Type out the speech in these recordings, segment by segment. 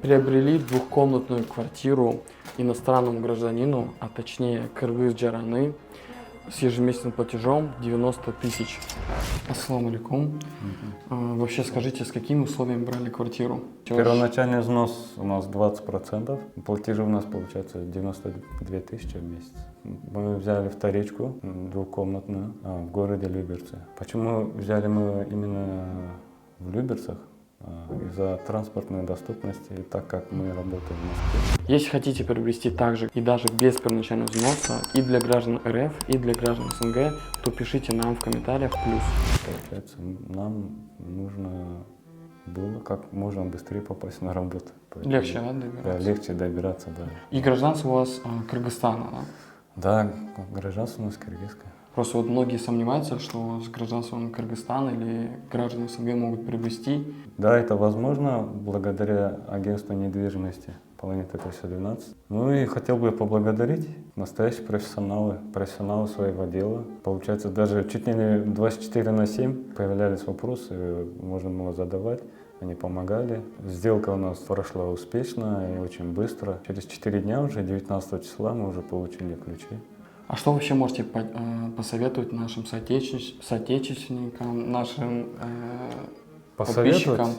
Приобрели двухкомнатную квартиру иностранному гражданину, а точнее кыргыз-джараны, с ежемесячным платежом 90 тысяч. Ассаламу алейкум. Вообще скажите, с какими условиями брали квартиру? Первоначальный взнос у нас 20%, платежи у нас получается 92 тысячи в месяц. Мы взяли вторичку, двухкомнатную, в городе Люберцы. Почему взяли мы именно в Люберцах? Из-за транспортной доступности, и так как мы работаем в Москве. Если хотите приобрести также и даже без первоначального взноса и для граждан РФ, и для граждан СНГ, то пишите нам в комментариях плюс. Получается, нам нужно было как можно быстрее попасть на работу. Поэтому, Легче, да, добираться? Да, легче добираться, да. И гражданство у вас Кыргызстана, да? Да, гражданство у нас кыргызское. Просто вот многие сомневаются, что с гражданством Кыргызстана или граждане СНГ могут приобрести. Да, это возможно благодаря агентству недвижимости Планета 312. Ну и хотел бы поблагодарить настоящие профессионалы своего дела. Получается, даже чуть не 24/7 появлялись вопросы, можно было задавать. Они помогали. Сделка у нас прошла успешно и очень быстро. Через 4 дня, уже 19 числа, мы уже получили ключи. А что вообще можете посоветовать нашим соотечественникам, нашим подписчикам,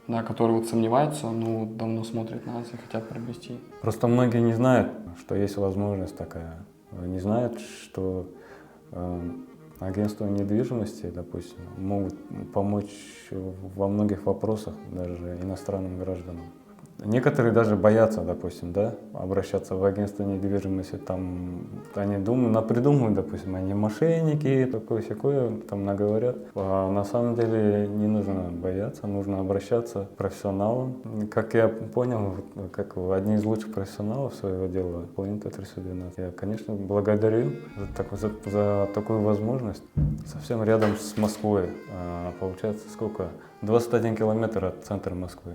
да, которые вот сомневаются, но давно смотрят нас и хотят приобрести? Просто многие не знают, что есть возможность такая. Не знают, что агентства недвижимости, допустим, могут помочь во многих вопросах даже иностранным гражданам. Некоторые даже боятся, допустим, да, обращаться в агентство недвижимости, там они напридумывают, допустим, они мошенники, такое-сякое, там наговорят. А на самом деле не нужно бояться, нужно обращаться к профессионалам. Как я понял, как одни из лучших профессионалов своего дела, Планета 312, я, конечно, благодарю за такую возможность. Совсем рядом с Москвой, получается, сколько? 21 километр от центра Москвы.